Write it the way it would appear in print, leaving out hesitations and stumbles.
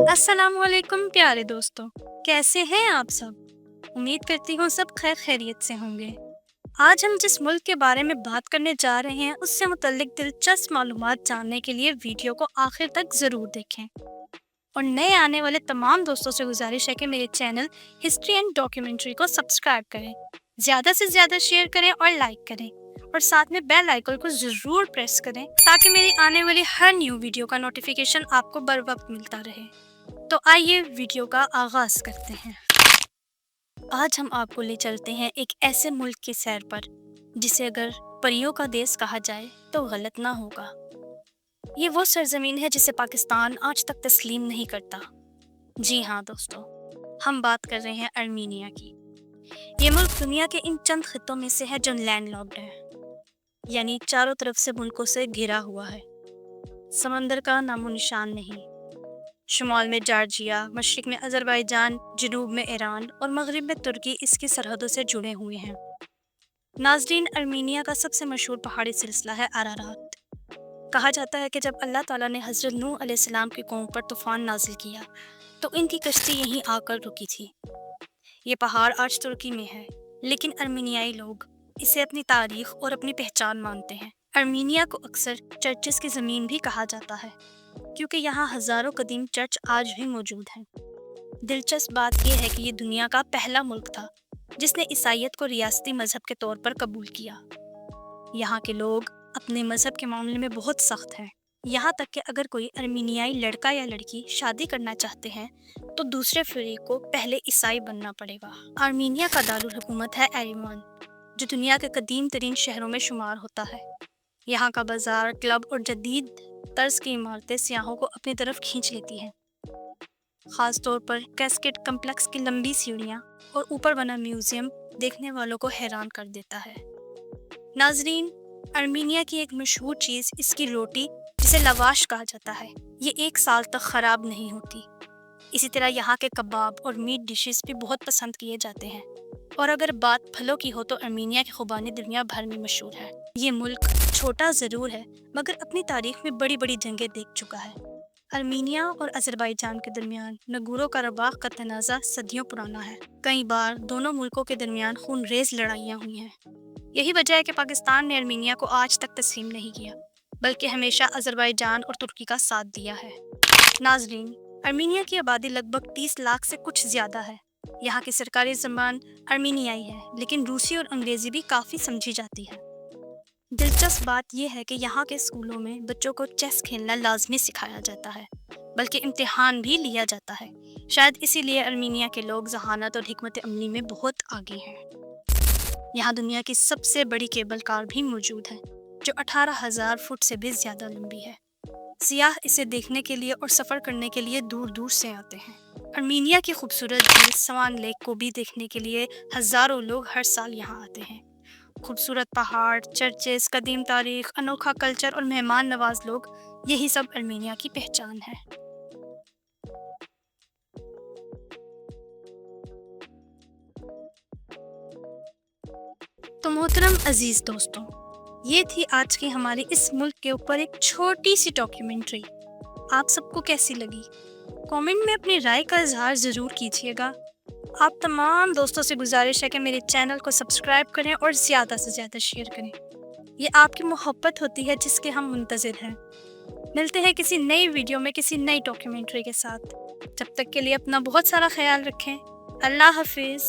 अस्सलामुअलैकुम प्यारे दोस्तों, कैसे हैं आप सब। उम्मीद करती हूँ सब खैर खैरियत से होंगे। आज हम जिस मुल्क के बारे में बात करने जा रहे हैं उससे मुतल्लिक दिलचस्प मालूमात जानने के लिए वीडियो को आखिर तक ज़रूर देखें। और नए आने वाले तमाम दोस्तों से गुजारिश है कि मेरे चैनल हिस्ट्री एंड डॉक्यूमेंट्री को सब्सक्राइब करें, ज़्यादा से ज़्यादा शेयर करें और लाइक करें, और साथ में बेल आइकन को ज़रूर प्रेस करें ताकि मेरी आने वाली हर न्यू वीडियो का नोटिफिकेशन आपको बर वक्त मिलता रहे। तो आइए वीडियो का आगाज़ करते हैं। आज हम आपको ले चलते हैं एक ऐसे मुल्क की सैर पर जिसे अगर परियों का देश कहा जाए तो गलत ना होगा। ये वो सरजमीन है जिसे पाकिस्तान आज तक तस्लीम नहीं करता। जी हाँ दोस्तों, हम बात कर रहे हैं आर्मीनिया की। ये मुल्क दुनिया के इन चंद खित्तों में से है जो लैंड लॉक्ड है, यानी चारों तरफ से मुल्कों से घिरा हुआ है। समंदर का नामो निशान नहीं। शुमाल में जॉर्जिया, मशरिक में अज़रबैजान, जनूब में ईरान और मगरिब में तुर्की इसकी सरहदों से जुड़े हुए हैं। नाज़रीन, आर्मीनिया का सबसे मशहूर पहाड़ी सिलसिला है अरारात। कहा जाता है कि जब अल्लाह ताला ने हज़रत नूह अलैहिस्सलाम की कौम पर तूफ़ान नाजिल किया तो इनकी कश्ती यहीं आकर रुकी थी। ये पहाड़ आज तुर्की में है, लेकिन आर्मीनियाई लोग इसे अपनी तारीख और अपनी पहचान मानते हैं। आर्मीनिया को अक्सर चर्चेस की ज़मीन भी कहा जाता है क्योंकि यहाँ हज़ारों कदीम चर्च आज भी मौजूद हैं। दिलचस्प बात यह है कि ये दुनिया का पहला मुल्क था जिसने ईसाईयत को रियासती मज़हब के तौर पर कबूल किया। यहाँ के लोग अपने मज़हब के मामले में बहुत सख्त हैं। यहाँ तक कि अगर कोई आर्मीनियाई लड़का या लड़की शादी करना चाहते हैं तो दूसरे फरीक को पहले ईसाई बनना पड़ेगा। आर्मीनिया का दारुल हुकूमत है एरेवान, जो दुनिया के कदीम तरीन शहरों में शुमार होता है। यहाँ का बाजार, क्लब और जदीद तर्ज की इमारतें सियाहों को अपनी तरफ खींच लेती हैं। ख़ास तौर पर कैस्केड कम्प्लेक्स की लंबी सीढ़ियाँ और ऊपर बना म्यूज़ियम देखने वालों को हैरान कर देता है। नाजरीन, आर्मीनिया की एक मशहूर चीज़ इसकी रोटी, जिसे लवाश कहा जाता है, ये 1 साल तक ख़राब नहीं होती। इसी तरह यहाँ के कबाब और मीट डिशेस भी बहुत पसंद किए जाते हैं। और अगर बात फलों की हो तो आर्मीनिया की खुबानी दुनिया भर में मशहूर है। ये मुल्क छोटा ज़रूर है मगर अपनी तारीख में बड़ी बड़ी जंगें देख चुका है। आर्मीनिया और अज़रबैजान के दरमियान नगोरो कराबाख का तनाज़ा सदियों पुराना है। कई बार दोनों मुल्कों के दरमियान खूनरेज़ लड़ाइयाँ हुई हैं। यही वजह है कि पाकिस्तान ने आर्मीनिया को आज तक तस्लीम नहीं किया, बल्कि हमेशा अज़रबैजान और तुर्की का साथ दिया है। नाजरीन, आर्मीनिया की आबादी लगभग 30 लाख से कुछ ज़्यादा है। यहाँ की सरकारी ज़बान आर्मीनियाई है, लेकिन रूसी और अंग्रेज़ी भी काफ़ी समझी जाती है। दिलचस्प बात यह है कि यहाँ के स्कूलों में बच्चों को चेस खेलना लाजमी सिखाया जाता है, बल्कि इम्तिहान भी लिया जाता है। शायद इसीलिए आर्मीनिया के लोग ज़हानत और हिकमत अमली में बहुत आगे हैं। यहाँ दुनिया की सबसे बड़ी केबल कार भी मौजूद है, जो 18,000 फुट से भी ज़्यादा लंबी है। सियाह इसे देखने के लिए और सफ़र करने के लिए दूर दूर से आते हैं। आर्मीनिया की खूबसूरत झील स्वान लेक को भी देखने के लिए हज़ारों लोग हर साल यहाँ आते हैं। खूबसूरत पहाड़, चर्चेस, कदीम तारीख, अनोखा कल्चर और मेहमान नवाज लोग, यही सब आर्मीनिया की पहचान है। तो मोहतरम अजीज़ दोस्तों, ये थी आज की हमारी इस मुल्क के ऊपर एक छोटी सी डॉक्यूमेंट्री। आप सबको कैसी लगी? कमेंट में अपनी राय का इजहार ज़रूर कीजिएगा। आप तमाम दोस्तों से गुजारिश है कि मेरे चैनल को सब्सक्राइब करें और ज़्यादा से ज़्यादा शेयर करें। ये आपकी मोहब्बत होती है जिसके हम मुंतज़िर हैं। मिलते हैं किसी नई वीडियो में किसी नई डॉक्यूमेंट्री के साथ। जब तक के लिए अपना बहुत सारा ख्याल रखें। अल्लाह हाफिज़।